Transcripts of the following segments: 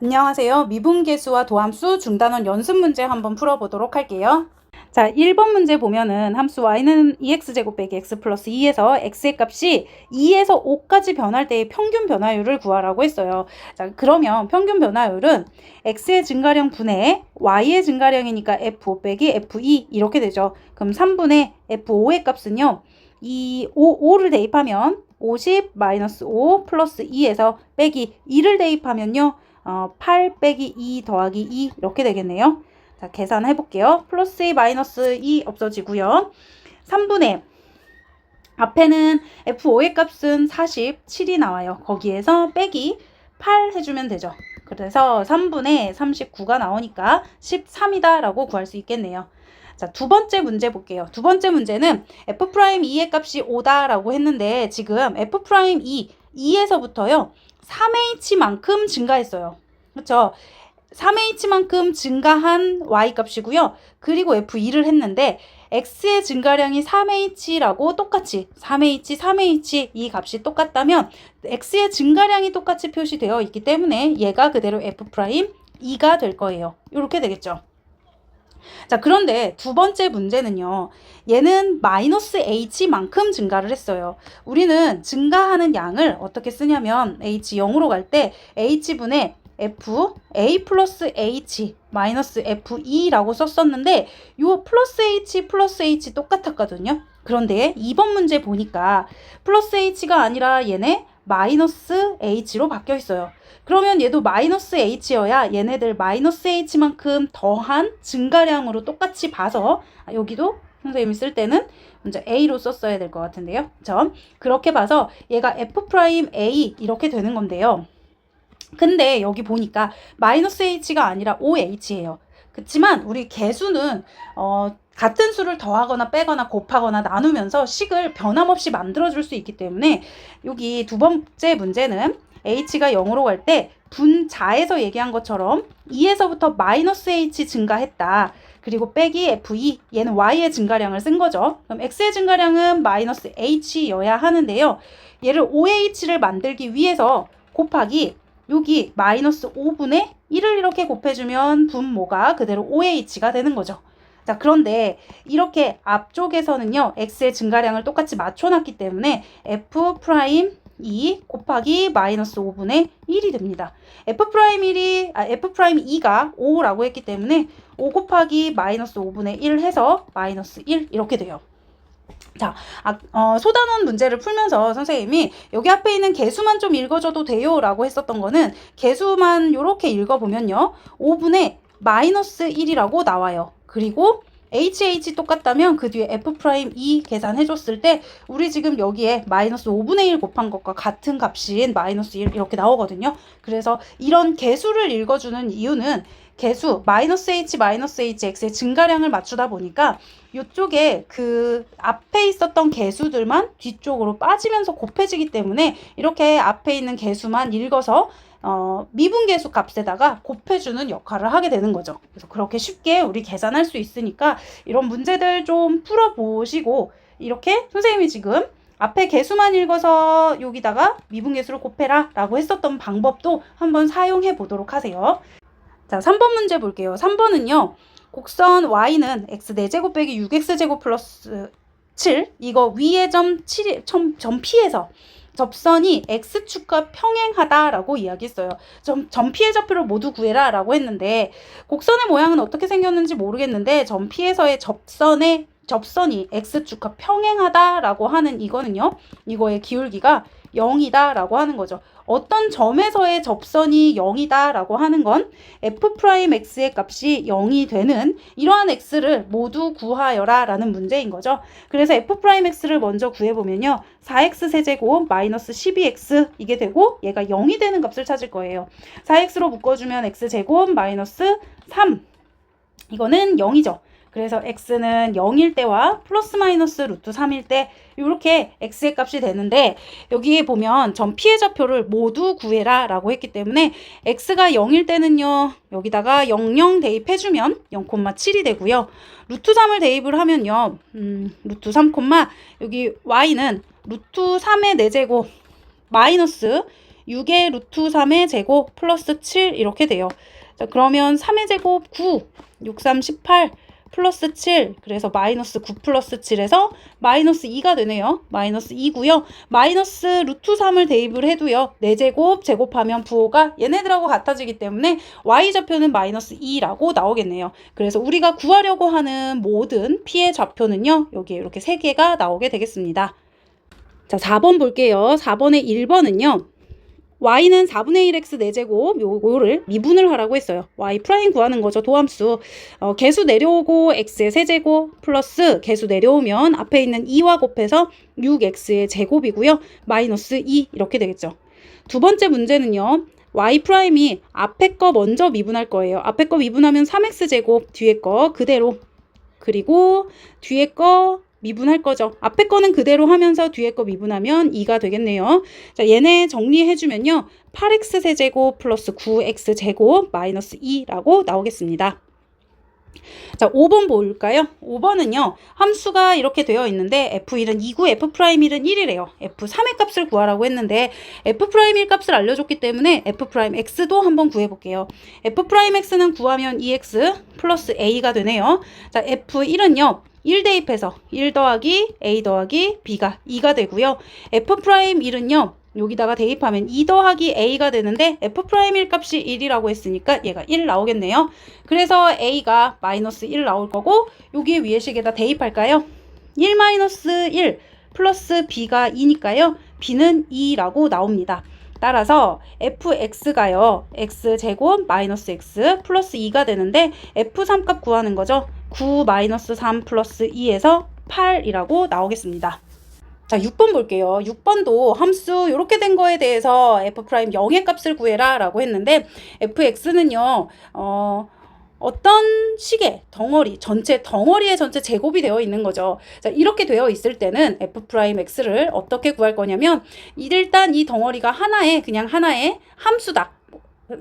안녕하세요. 미분계수와 도함수 중단원 연습 문제 한번 풀어보도록 할게요. 자, 1번 문제 보면은 함수 y는 2x제곱 빼기 x 플러스 2에서 x의 값이 2에서 5까지 변할 때의 평균 변화율을 구하라고 했어요. 자, 그러면 평균 변화율은 x의 증가량 분의 y의 증가량이니까 f5 빼기 f2 이렇게 되죠. 그럼 3분의 f5의 값은요. 5를 대입하면 50 마이너스 5 플러스 2에서 빼기 2를 대입하면요. 8 빼기 2 더하기 2 이렇게 되겠네요. 자, 계산해 볼게요. 플러스 2 마이너스 2 없어지고요. 3분의 앞에는 F5의 값은 47이 나와요. 거기에서 빼기 8 해주면 되죠. 그래서 3분의 39가 나오니까 13이다 라고 구할 수 있겠네요. 자, 두 번째 문제 볼게요. 두 번째 문제는 F'2의 값이 5다 라고 했는데 지금 F'2 2에서부터요 3h만큼 증가했어요. 그렇죠? 3h만큼 증가한 y값이고요. 그리고 f2를 했는데 x의 증가량이 3h라고 똑같이 3h 이 값이 똑같다면 x의 증가량이 똑같이 표시되어 있기 때문에 얘가 그대로 f'2가 될 거예요. 이렇게 되겠죠. 자, 그런데 두 번째 문제는요. 얘는 마이너스 h만큼 증가를 했어요. 우리는 증가하는 양을 어떻게 쓰냐면 h 0으로 갈 때 h분의 f a 플러스 h 마이너스 f2라고 썼었는데 요 플러스 h 똑같았거든요. 그런데 2번 문제 보니까 플러스 h가 아니라 얘네 마이너스 h로 바뀌어 있어요. 그러면 얘도 마이너스 h여야 얘네들 마이너스 h만큼 더한 증가량으로 똑같이 봐서 여기도 선생님이 쓸 때는 먼저 a로 썼어야 될 것 같은데요. 점. 그렇게 봐서 얘가 f'A 이렇게 되는 건데요. 근데 여기 보니까 마이너스 h가 아니라 OH예요. 그렇지만 우리 개수는 같은 수를 더하거나 빼거나 곱하거나 나누면서 식을 변함없이 만들어줄 수 있기 때문에 여기 두 번째 문제는 h가 0으로 갈 때 분자에서 얘기한 것처럼 2에서부터 마이너스 h 증가했다. 그리고 빼기 f2 얘는 y의 증가량을 쓴 거죠. 그럼 x의 증가량은 마이너스 h여야 하는데요. 얘를 oh를 만들기 위해서 곱하기 여기 마이너스 5분의 1을 이렇게 곱해주면 분모가 그대로 OH가 되는 거죠. 자, 그런데 이렇게 앞쪽에서는요, x의 증가량을 똑같이 맞춰놨기 때문에 F'2 곱하기 마이너스 5분의 1이 됩니다. F'2가 5라고 했기 때문에 5 곱하기 마이너스 5분의 1 해서 마이너스 1 이렇게 돼요. 자, 소단원 문제를 풀면서 선생님이 여기 앞에 있는 개수만 좀 읽어줘도 돼요 라고 했었던 거는 개수만 이렇게 읽어보면요 5분의 마이너스 1이라고 나와요. 그리고 HH 똑같다면 그 뒤에 F'2 계산해줬을 때 우리 지금 여기에 마이너스 5분의 1 곱한 것과 같은 값인 마이너스 1 이렇게 나오거든요. 그래서 이런 개수를 읽어주는 이유는 개수 마이너스 H X의 증가량을 맞추다 보니까 이쪽에 그 앞에 있었던 개수들만 뒤쪽으로 빠지면서 곱해지기 때문에 이렇게 앞에 있는 개수만 읽어서 미분계수 값에다가 곱해주는 역할을 하게 되는 거죠. 그래서 그렇게 쉽게 우리 계산할 수 있으니까 이런 문제들 좀 풀어보시고 이렇게 선생님이 지금 앞에 개수만 읽어서 여기다가 미분계수를 곱해라 라고 했었던 방법도 한번 사용해 보도록 하세요. 자, 3번 문제 볼게요. 3번은요. 곡선 y는 x 4제곱 빼기 6x제곱 플러스 7 이거 위의 점 P에서 접선이 x축과 평행하다라고 이야기했어요. 점 P의 좌표를 모두 구해라 라고 했는데 곡선의 모양은 어떻게 생겼는지 모르겠는데 점 P에서의 접선이 x축과 평행하다라고 하는 이거는요. 이거의 기울기가 0이다 라고 하는 거죠. 어떤 점에서의 접선이 0이다 라고 하는 건 f'x의 값이 0이 되는 이러한 x를 모두 구하여라 라는 문제인 거죠. 그래서 f'x를 먼저 구해보면요. 4x 세제곱 마이너스 12x 이게 되고 얘가 0이 되는 값을 찾을 거예요. 4x로 묶어주면 x제곱 마이너스 3 이거는 0이죠. 그래서 x는 0일 때와 플러스 마이너스 루트 3일 때 이렇게 x의 값이 되는데 여기에 보면 점 P의 좌표를 모두 구해라 라고 했기 때문에 x가 0일 때는요 여기다가 00 대입해주면 0,7이 되고요. 루트 3을 대입을 하면요 루트 3, 여기 y는 루트 3의 4제곱 마이너스 6의 루트 3의 제곱 플러스 7 이렇게 돼요. 자, 그러면 3의 제곱 9, 6, 3, 18 플러스 7, 그래서 마이너스 9 플러스 7에서 마이너스 2가 되네요. 마이너스 2고요. 마이너스 루트 3을 대입을 해도요. 4제곱 제곱하면 부호가 얘네들하고 같아지기 때문에 y좌표는 마이너스 2라고 나오겠네요. 그래서 우리가 구하려고 하는 모든 p의 좌표는요. 여기에 이렇게 3개가 나오게 되겠습니다. 자, 4번 볼게요. 4번의 1번은요. y는 4분의 1x 4제곱 요거를 미분을 하라고 했어요. y 프라임 구하는 거죠. 도함수. 개수 내려오고 x의 세제곱 플러스 개수 내려오면 앞에 있는 2와 곱해서 6x의 제곱이고요. 마이너스 2 이렇게 되겠죠. 두 번째 문제는요. y 프라임이 앞에 거 먼저 미분할 거예요. 앞에 거 미분하면 3x 제곱, 뒤에 거 그대로. 그리고 뒤에 거 미분할 거죠. 앞에 거는 그대로 하면서 뒤에 거 미분하면 2가 되겠네요. 자, 얘네 정리해주면요. 8x 세제곱 플러스 9x 제곱 마이너스 2라고 나오겠습니다. 자, 5번 볼까요? 5번은요. 함수가 이렇게 되어 있는데 f1은 2고 f'1은 1이래요. f3의 값을 구하라고 했는데 f'1 값을 알려줬기 때문에 f'x도 한번 구해볼게요. f'x는 구하면 2x 플러스 a가 되네요. 자, f1은요. 1 대입해서 1 더하기 a 더하기 b가 2가 되고요. f'1은요. 여기다가 대입하면 2 더하기 a가 되는데 f'1 값이 1이라고 했으니까 얘가 1 나오겠네요. 그래서 a가 마이너스 1 나올 거고 여기 위에 식에다 대입할까요? 1 마이너스 1 플러스 b가 2니까요. b는 2라고 나옵니다. 따라서 fx가요. x제곱 마이너스 x 플러스 2가 되는데 f3 값 구하는 거죠. 9 마이너스 3 플러스 2에서 8이라고 나오겠습니다. 자, 6번 볼게요. 6번도 함수 이렇게 된 거에 대해서 f'0의 값을 구해라 라고 했는데 fx는요. 어떤 식의 덩어리, 전체 덩어리의 전체 제곱이 되어 있는 거죠. 자, 이렇게 되어 있을 때는 f'x를 어떻게 구할 거냐면 일단 이 덩어리가 그냥 하나의 함수다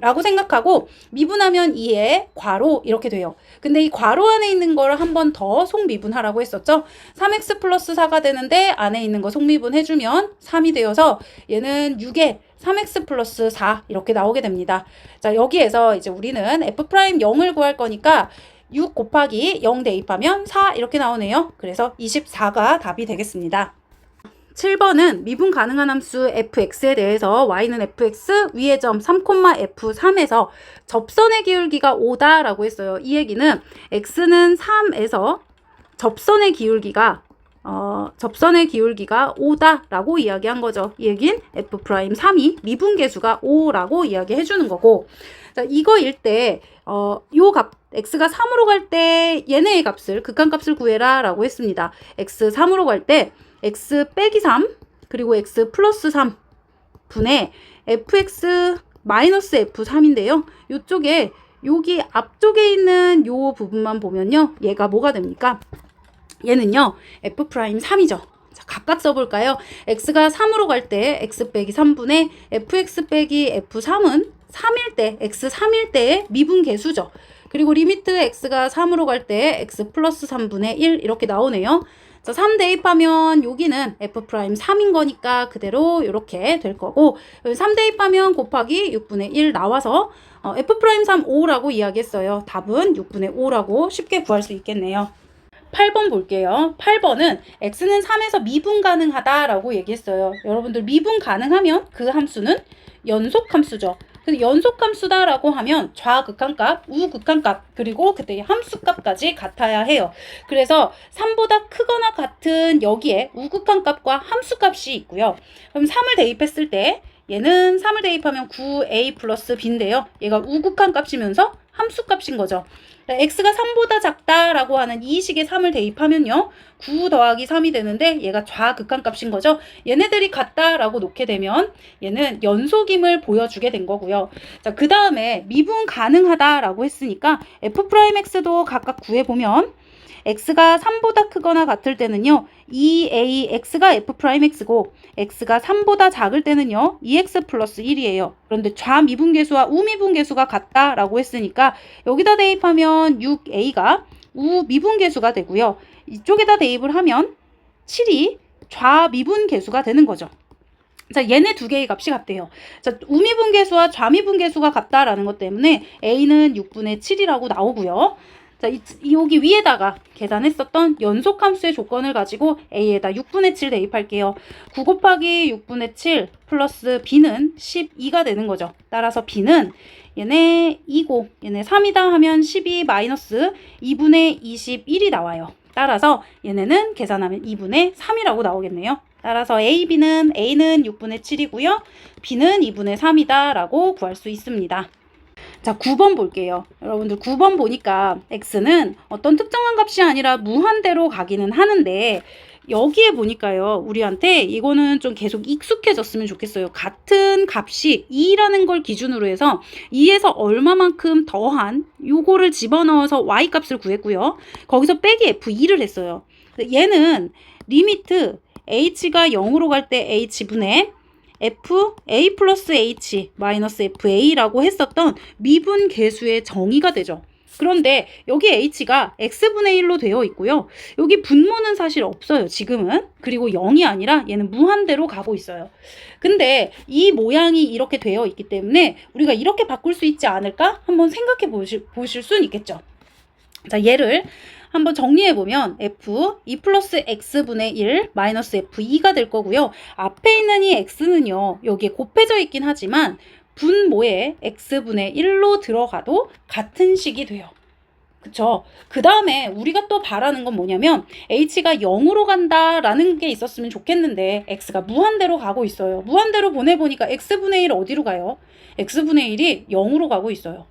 라고 생각하고 미분하면 2의 괄호 이렇게 돼요. 근데 이 괄호 안에 있는 걸 한 번 더 속미분하라고 했었죠. 3x 플러스 4가 되는데 안에 있는 거 속미분 해주면 3이 되어서 얘는 6에 3x 플러스 4 이렇게 나오게 됩니다. 자, 여기에서 이제 우리는 f'0을 구할 거니까 6 곱하기 0 대입하면 4 이렇게 나오네요. 그래서 24가 답이 되겠습니다. 7번은 미분 가능한 함수 fx에 대해서 y는 fx 위의 점 3,f3에서 접선의 기울기가 5다 라고 했어요. 이 얘기는 x는 3에서 접선의 기울기가 5다 라고 이야기한 거죠. 이 얘긴 f'3이 미분계수가 5라고 이야기해 주는 거고, 자, 이거일 때 요 값 x가 3으로 갈 때 얘네의 값을 극한값을 구해라 라고 했습니다. x 3으로 갈 때 x 빼기 3 그리고 x 플러스 3 분의 fx 마이너스 f3인데요. 요쪽에 여기 앞쪽에 있는 요 부분만 보면요. 얘가 뭐가 됩니까? 얘는요. f'3이죠. 자, 각각 써볼까요? x가 3으로 갈 때 x 빼기 3분의 fx 빼기 f3은 3일 때 x 3일 때의 미분계수죠. 그리고 리미트 x가 3으로 갈 때 x 플러스 3분의 1 이렇게 나오네요. 자, 3 대입하면 여기는 f'3인 거니까 그대로 이렇게 될 거고, 3 대입하면 곱하기 6분의 1 나와서 f'3 5라고 이야기했어요. 답은 6분의 5라고 쉽게 구할 수 있겠네요. 8번 볼게요. 8번은 x는 3에서 미분 가능하다라고 얘기했어요. 여러분들 미분 가능하면 그 함수는 연속함수죠. 근데 연속함수다라고 하면 좌극한값, 우극한값, 그리고 그때 함수값까지 같아야 해요. 그래서 3보다 크거나 같은 여기에 우극한값과 함수값이 있고요. 그럼 3을 대입했을 때 얘는 3을 대입하면 9a 플러스 b인데요. 얘가 우극한 값이면서 함수값인 거죠. x가 3보다 작다라고 하는 이 식의 3을 대입하면요. 9 더하기 3이 되는데 얘가 좌극한 값인 거죠. 얘네들이 같다라고 놓게 되면 얘는 연속임을 보여주게 된 거고요. 자, 그 다음에 미분 가능하다라고 했으니까 f'x도 각각 구해보면 x가 3보다 크거나 같을 때는요. 2ax가 f'x고 x가 3보다 작을 때는요. 2x 플러스 1이에요. 그런데 좌미분계수와 우미분계수가 같다라고 했으니까 여기다 대입하면 6a가 우미분계수가 되고요. 이쪽에다 대입을 하면 7이 좌미분계수가 되는 거죠. 자, 얘네 두 개의 값이 같대요. 자, 우미분계수와 좌미분계수가 같다라는 것 때문에 A는 6분의 7이라고 나오고요. 자, 여기 위에다가 계산했었던 연속함수의 조건을 가지고 A에다 6분의 7 대입할게요. 9 곱하기 6분의 7 플러스 B는 12가 되는 거죠. 따라서 B는 얘네 2고 얘네 3이다 하면 12 마이너스 2분의 21이 나와요. 따라서 얘네는 계산하면 2분의 3이라고 나오겠네요. 따라서 A는 6분의 7이고요. B는 2분의 3이다 라고 구할 수 있습니다. 자, 9번 볼게요. 여러분들 9번 보니까 x는 어떤 특정한 값이 아니라 무한대로 가기는 하는데 여기에 보니까요. 우리한테 이거는 좀 계속 익숙해졌으면 좋겠어요. 같은 값이 2라는 걸 기준으로 해서 2에서 얼마만큼 더한 요거를 집어넣어서 y값을 구했고요. 거기서 빼기 f2를 했어요. 얘는 리미트 h가 0으로 갈 때 h분의 f a 플러스 h 마이너스 fa라고 했었던 미분 계수의 정의가 되죠. 그런데 여기 h가 x분의 1로 되어 있고요. 여기 분모는 사실 없어요. 지금은. 그리고 0이 아니라 얘는 무한대로 가고 있어요. 근데 이 모양이 이렇게 되어 있기 때문에 우리가 이렇게 바꿀 수 있지 않을까? 한번 생각해 보실 수는 있겠죠. 자, 얘를 한번 정리해보면 f 2 플러스 x분의 1 마이너스 f2가 될 거고요. 앞에 있는 이 x는요. 여기에 곱해져 있긴 하지만 분모에 x분의 1로 들어가도 같은 식이 돼요. 그쵸? 그 다음에 우리가 또 바라는 건 뭐냐면 h가 0으로 간다라는 게 있었으면 좋겠는데 x가 무한대로 가고 있어요. 무한대로 보내보니까 x분의 1 어디로 가요? x분의 1이 0으로 가고 있어요.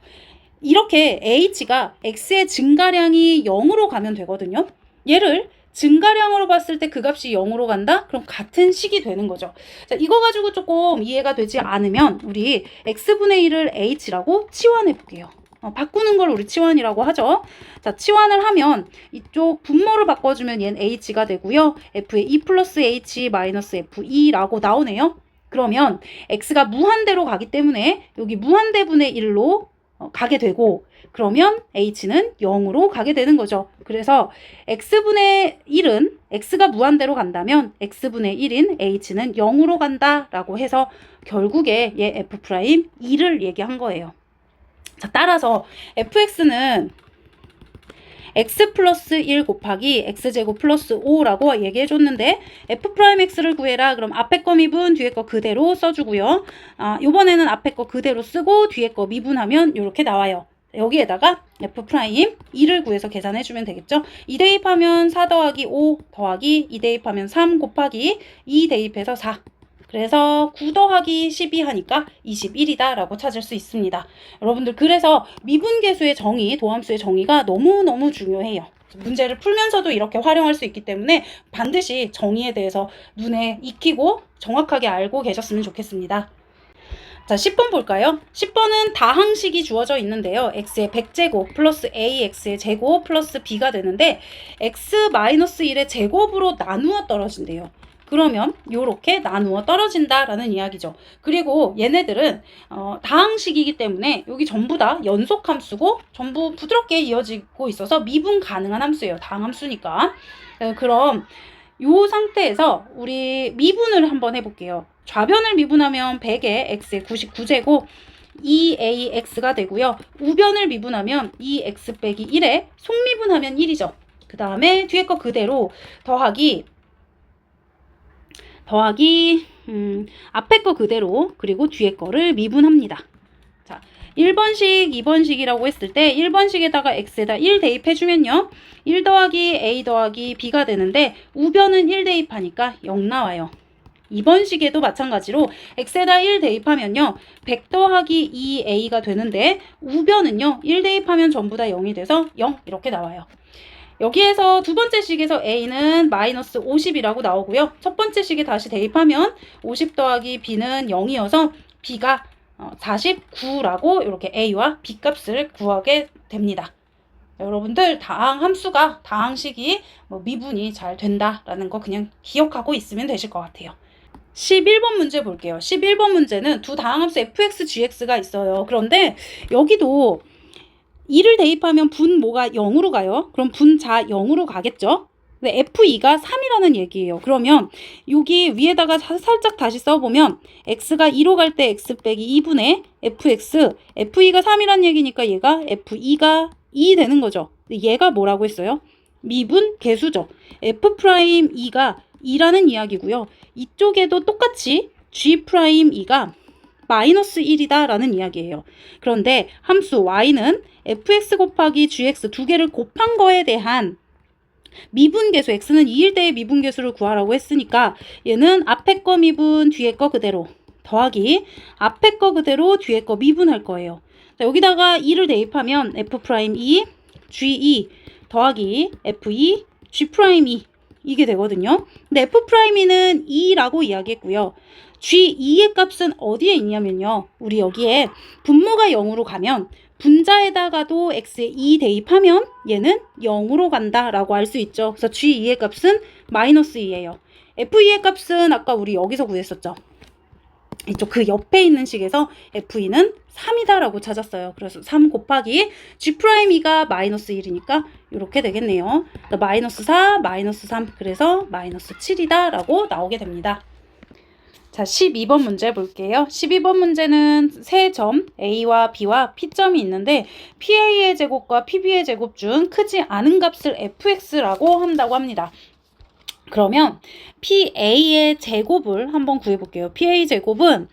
이렇게 h가 x의 증가량이 0으로 가면 되거든요. 얘를 증가량으로 봤을 때 그 값이 0으로 간다? 그럼 같은 식이 되는 거죠. 자, 이거 가지고 조금 이해가 되지 않으면 우리 x분의 1을 h라고 치환해 볼게요. 바꾸는 걸 우리 치환이라고 하죠. 자, 치환을 하면 이쪽 분모를 바꿔주면 얘는 h가 되고요. f의 2 플러스 h 마이너스 f2라고 나오네요. 그러면 x가 무한대로 가기 때문에 여기 무한대분의 1로 가게 되고 그러면 h는 0으로 가게 되는 거죠. 그래서 x분의 1은 x가 무한대로 간다면 x분의 1인 h는 0으로 간다라고 해서 결국에 얘 f'2를 얘기한 거예요. 자, 따라서 fx는 x 플러스 1 곱하기 x제곱 플러스 5라고 얘기해줬는데 f'x를 구해라. 그럼 앞에 거 미분 뒤에 거 그대로 써주고요. 요번에는 앞에 거 그대로 쓰고 뒤에 거 미분하면 이렇게 나와요. 여기에다가 f'2를 구해서 계산해주면 되겠죠. 2 대입하면 4 더하기 5 더하기 2 대입하면 3 곱하기 2 대입해서 4. 그래서 9 더하기 12 하니까 21이다 라고 찾을 수 있습니다. 여러분들 그래서 미분계수의 정의, 도함수의 정의가 너무너무 중요해요. 문제를 풀면서도 이렇게 활용할 수 있기 때문에 반드시 정의에 대해서 눈에 익히고 정확하게 알고 계셨으면 좋겠습니다. 자, 10번 볼까요? 10번은 다항식이 주어져 있는데요. x의 100제곱 플러스 ax의 제곱 플러스 b가 되는데 x-1의 제곱으로 나누어 떨어진대요. 그러면 이렇게 나누어 떨어진다라는 이야기죠. 그리고 얘네들은 다항식이기 때문에 여기 전부 다 연속함수고 전부 부드럽게 이어지고 있어서 미분 가능한 함수예요. 다항함수니까. 그럼 이 상태에서 우리 미분을 한번 해볼게요. 좌변을 미분하면 100에 x의 99제곱 2ax가 되고요. 우변을 미분하면 2x 빼기 1에 속미분하면 1이죠. 그 다음에 뒤에 거 그대로 더하기 앞에 거 그대로 그리고 뒤에 거를 미분합니다. 자, 1번식, 2번식이라고 했을 때 1번식에다가 x에다 1 대입해주면요. 1 더하기 a 더하기 b가 되는데 우변은 1 대입하니까 0 나와요. 2번식에도 마찬가지로 x에다 1 대입하면요. 100 더하기 2a가 되는데 우변은요. 1 대입하면 전부 다 0이 돼서 0 이렇게 나와요. 여기에서 두 번째 식에서 a는 마이너스 50이라고 나오고요. 첫 번째 식에 다시 대입하면 50 더하기 b는 0이어서 b가 49라고 이렇게 a와 b 값을 구하게 됩니다. 여러분들 다항식이 미분이 잘 된다라는 거 그냥 기억하고 있으면 되실 것 같아요. 11번 문제 볼게요. 11번 문제는 두 다항함수 fx, gx가 있어요. 그런데 여기도 2를 대입하면 분모가 0으로 가요. 그럼 분자 0으로 가겠죠. 근데 F2가 3이라는 얘기예요. 그러면 여기 위에다가 살짝 다시 써보면 x가 2로 갈 때 x 빼기 2분의 fx, F2가 3이라는 얘기니까 얘가 F2가 2 되는 거죠. 얘가 뭐라고 했어요? 미분 계수죠. F'2가 2라는 이야기고요. 이쪽에도 똑같이 G'2가 마이너스 1이다 라는 이야기예요. 그런데 함수 y는 fx 곱하기 gx 두 개를 곱한 거에 대한 미분계수, x는 2일 때의 미분계수를 구하라고 했으니까 얘는 앞에 거 미분, 뒤에 거 그대로 더하기 앞에 거 그대로 뒤에 거 미분할 거예요. 자, 여기다가 2를 대입하면 f'2, g2 더하기 f2, g'2 이게 되거든요. 근데 f'2는 2라고 이야기했고요. g2의 값은 어디에 있냐면요. 우리 여기에 분모가 0으로 가면 분자에다가도 x에 2 대입하면 얘는 0으로 간다라고 알 수 있죠. 그래서 g2의 값은 마이너스 2예요. f2의 값은 아까 우리 여기서 구했었죠. 이쪽 그 옆에 있는 식에서 f2는 3이다라고 찾았어요. 그래서 3 곱하기 g'2가 마이너스 1이니까 이렇게 되겠네요. 마이너스 4, 마이너스 3, 그래서 마이너스 7이다라고 나오게 됩니다. 자, 12번 문제 볼게요. 12번 문제는 세 점 A와 B와 P점이 있는데 PA의 제곱과 PB의 제곱 중 크지 않은 값을 fx라고 한다고 합니다. 그러면 PA의 제곱을 한번 구해볼게요. PA 제곱은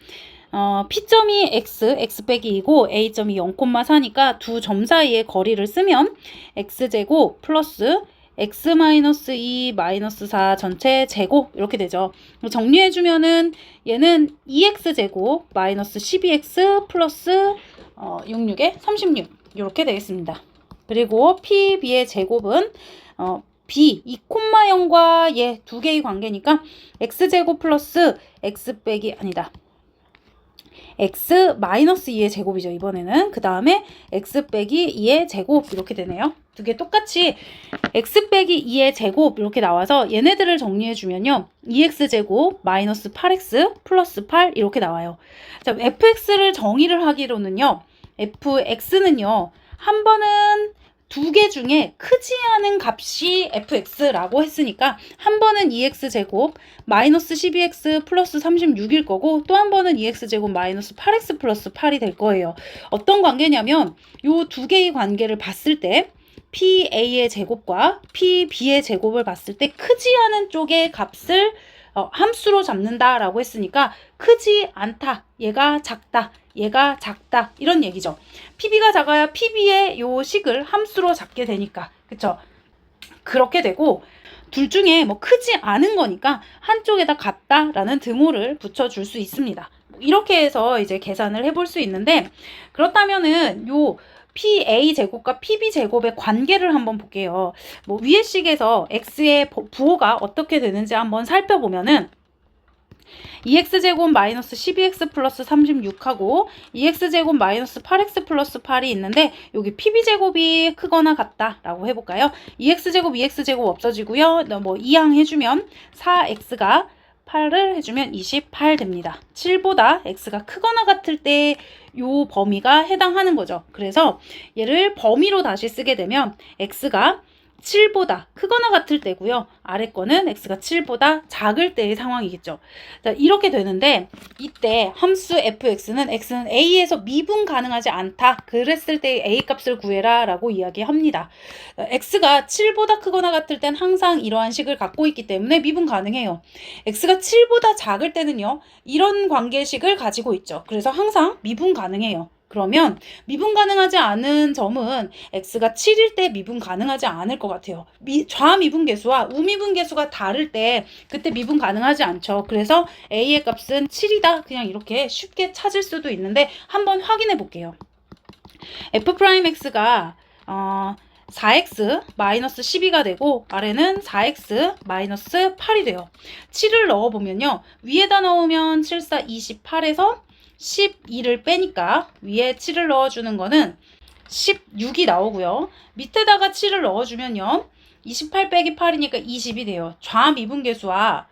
P점이 x 빼기 2고 A점이 0,4니까 두 점 사이의 거리를 쓰면 x제곱 플러스 x-2 마이너스 4 전체 제곱 이렇게 되죠. 정리해주면은 얘는 2x제곱 마이너스 12x 플러스 66에 36 이렇게 되겠습니다. 그리고 PB의 제곱은 B 2,0과 얘 두 개의 관계니까 x제곱 플러스 x 빼기 아니다. x 마이너스 2의 제곱이죠. 이번에는 그 다음에 x 빼기 2의 제곱 이렇게 되네요. 두 개 똑같이 x 빼기 2의 제곱 이렇게 나와서 얘네들을 정리해주면요. 2x제곱 마이너스 8x 플러스 8 이렇게 나와요. 자, fx를 정의를 하기로는요. fx는요. 한 번은 두 개 중에 크지 않은 값이 fx라고 했으니까 한 번은 2x제곱 마이너스 12x 플러스 36일 거고 또 한 번은 2x제곱 마이너스 8x 플러스 8이 될 거예요. 어떤 관계냐면 요 두 개의 관계를 봤을 때 PA의 제곱과 PB의 제곱을 봤을 때 크지 않은 쪽의 값을 함수로 잡는다라고 했으니까 크지 않다, 얘가 작다, 얘가 작다 이런 얘기죠. PB가 작아야 PB의 요 식을 함수로 잡게 되니까 그쵸? 그렇게 되고 둘 중에 뭐 크지 않은 거니까 한쪽에다 같다라는 등호를 붙여줄 수 있습니다. 이렇게 해서 이제 계산을 해볼 수 있는데 그렇다면은 요 PA 제곱과 PB 제곱의 관계를 한번 볼게요. 뭐 위의 식에서 x의 부호가 어떻게 되는지 한번 살펴보면은 2x제곱 마이너스 12x 플러스 36하고 2x제곱 마이너스 8x 플러스 8이 있는데 여기 PB제곱이 크거나 같다라고 해볼까요? 2x제곱 2x제곱 없어지고요. 뭐 이항 해주면 4x가 8을 해주면 28 됩니다. 7보다 x가 크거나 같을 때 요 범위가 해당하는 거죠. 그래서 얘를 범위로 다시 쓰게 되면 x가 7보다 크거나 같을 때고요. 아래 거는 x가 7보다 작을 때의 상황이겠죠. 자, 이렇게 되는데 이때 함수 fx는 x는 a에서 미분 가능하지 않다. 그랬을 때 a 값을 구해라 라고 이야기합니다. x가 7보다 크거나 같을 땐 항상 이러한 식을 갖고 있기 때문에 미분 가능해요. x가 7보다 작을 때는요. 이런 관계식을 가지고 있죠. 그래서 항상 미분 가능해요. 그러면 미분 가능하지 않은 점은 x가 7일 때 미분 가능하지 않을 것 같아요. 좌미분계수와 우미분계수가 다를 때 그때 미분 가능하지 않죠. 그래서 a의 값은 7이다. 그냥 이렇게 쉽게 찾을 수도 있는데 한번 확인해 볼게요. f'x가 4x 마이너스 12가 되고 아래는 4x 마이너스 8이 돼요. 7을 넣어보면요. 위에다 넣으면 7, 4, 28에서 12를 빼니까 위에 7을 넣어주는 거는 16이 나오고요. 밑에다가 7을 넣어주면요. 28 빼기 8이니까 20이 돼요. 좌미분계수와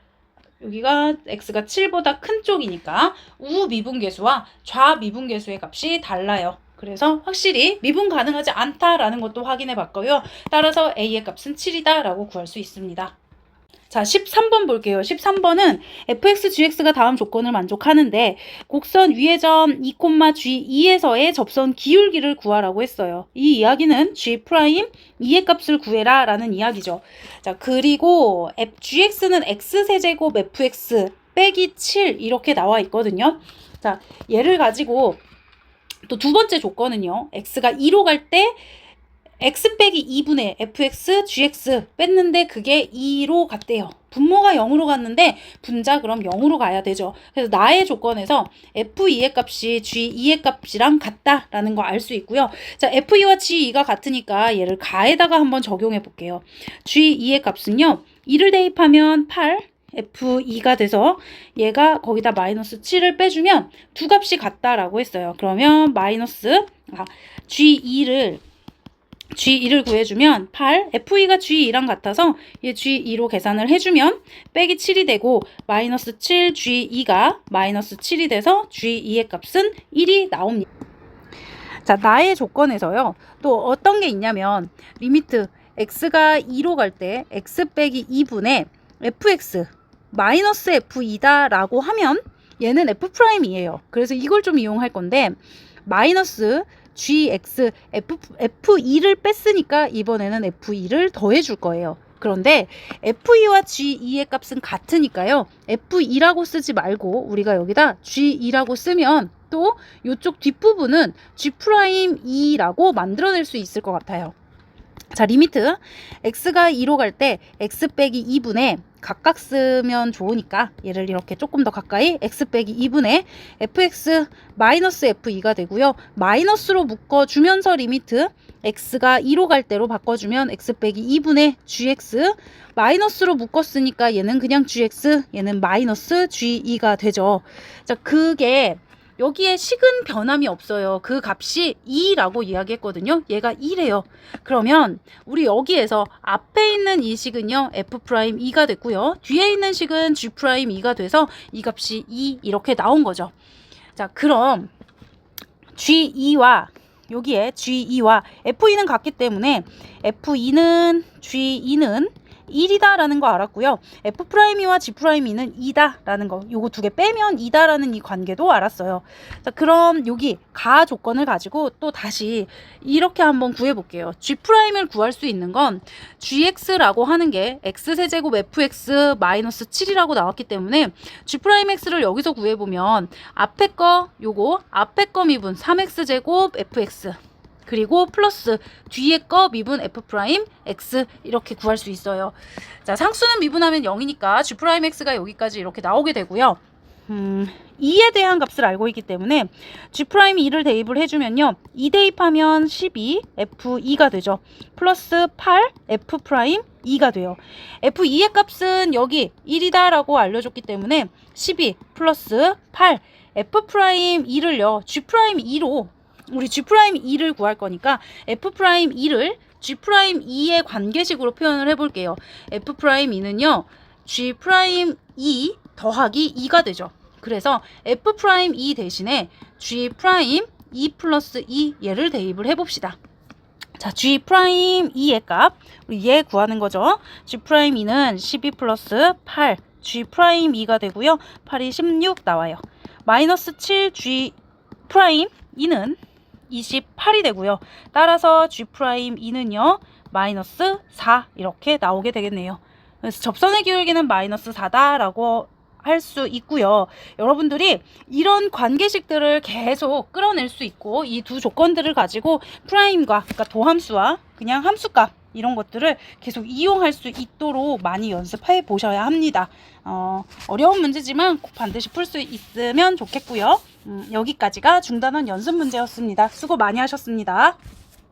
여기가 x가 7보다 큰 쪽이니까 우미분계수와 좌미분계수의 값이 달라요. 그래서 확실히 미분 가능하지 않다라는 것도 확인해 봤고요. 따라서 A의 값은 7이다 라고 구할 수 있습니다. 자, 13번 볼게요. 13번은 fx, gx가 다음 조건을 만족하는데 곡선 위의 점 2,G2에서의 접선 기울기를 구하라고 했어요. 이 이야기는 G', 2의 값을 구해라 라는 이야기죠. 자, 그리고 gx는 x세제곱 fx 빼기 7 이렇게 나와 있거든요. 자, 얘를 가지고 또 두 번째 조건은요. x가 2로 갈 때 x 빼기 2분의 fx, gx 뺐는데 그게 2로 갔대요. 분모가 0으로 갔는데 분자 그럼 0으로 가야 되죠. 그래서 나의 조건에서 f2의 값이 g2의 값이랑 같다라는 거 알 수 있고요. 자, f2와 g2가 같으니까 얘를 가에다가 한번 적용해 볼게요. g2의 값은요. 2를 대입하면 8, f2가 돼서 얘가 거기다 마이너스 7을 빼주면 두 값이 같다라고 했어요. 그러면 마이너스 G2를 구해주면 8, F2가 G2랑 같아서 얘 G2로 계산을 해주면 빼기 7이 되고 마이너스 7 G2가 마이너스 7이 돼서 G2의 값은 1이 나옵니다. 자, 나의 조건에서요. 또 어떤 게 있냐면 리미트 x가 2로 갈 때 x 빼기 2분의 fx 마이너스 f2다 라고 하면 얘는 f'이에요. 그래서 이걸 좀 이용할 건데 마이너스 gx f2를 뺐으니까 이번에는 f2를 더해 줄 거예요. 그런데 f2와 g2의 값은 같으니까요. f2라고 쓰지 말고 우리가 여기다 g2라고 쓰면 또 이쪽 뒷부분은 g'2라고 만들어낼 수 있을 것 같아요. 자, 리미트 x가 2로 갈 때 x 빼기 2분의 각각 쓰면 좋으니까 얘를 이렇게 조금 더 가까이 x 빼기 2분의 fx 마이너스 f2가 되고요. 마이너스로 묶어주면서 리미트 x가 2로 갈 때로 바꿔주면 x 빼기 2분의 gx 마이너스로 묶었으니까 얘는 그냥 gx 얘는 마이너스 g2가 되죠. 자, 그게 여기에 식은 변함이 없어요. 그 값이 2라고 이야기했거든요. 얘가 2래요. 그러면 우리 여기에서 앞에 있는 이 식은요. F'2가 됐고요. 뒤에 있는 식은 G'2가 돼서 이 값이 2 이렇게 나온 거죠. 자, 그럼 G2와 여기에 G2와 F2는 같기 때문에 F2는 G2는 1이다 라는 거 알았고요. F'E와 G'E는 2다 라는 거 요거 두 개 빼면 2다 라는 이 관계도 알았어요. 자, 그럼 여기 가 조건을 가지고 또 다시 이렇게 한번 구해 볼게요. G'을 구할 수 있는 건 gx라고 하는 게 x세제곱 fx 마이너스 7이라고 나왔기 때문에 G'x를 여기서 구해 보면 앞에 거 요거 앞에 거 미분 3x제곱 fx 그리고 플러스 뒤에 거 미분 f'x 이렇게 구할 수 있어요. 자, 상수는 미분하면 0이니까 g'x가 여기까지 이렇게 나오게 되고요. 2에 대한 값을 알고 있기 때문에 g'2를 대입을 해주면요. 2 대입하면 12 f2가 되죠. 플러스 8 f'2가 돼요. f2의 값은 여기 1이다 라고 알려줬기 때문에 12 플러스 8 f'2를요. g'2로 우리 G'2를 구할 거니까 F'2를 G'2의 관계식으로 표현을 해볼게요. F'2는요. G'2 더하기 2가 되죠. 그래서 F'2 대신에 G'2 플러스 2 얘를 대입을 해봅시다. 자, G'2의 값 우리 얘 구하는 거죠. G'2는 12 플러스 8 G'2가 되고요. 8이 16 나와요. 마이너스 7 G'2는 28이 되고요. 따라서 G'2는요. 마이너스 4 이렇게 나오게 되겠네요. 그래서 접선의 기울기는 마이너스 4다라고 할 수 있고요. 여러분들이 이런 관계식들을 계속 끌어낼 수 있고 이 두 조건들을 가지고 프라임과 그러니까 도함수와 그냥 함수값 이런 것들을 계속 이용할 수 있도록 많이 연습해 보셔야 합니다. 어려운 문제지만 꼭 반드시 풀 수 있으면 좋겠고요. 여기까지가 중단원 연습 문제였습니다. 수고 많이 하셨습니다.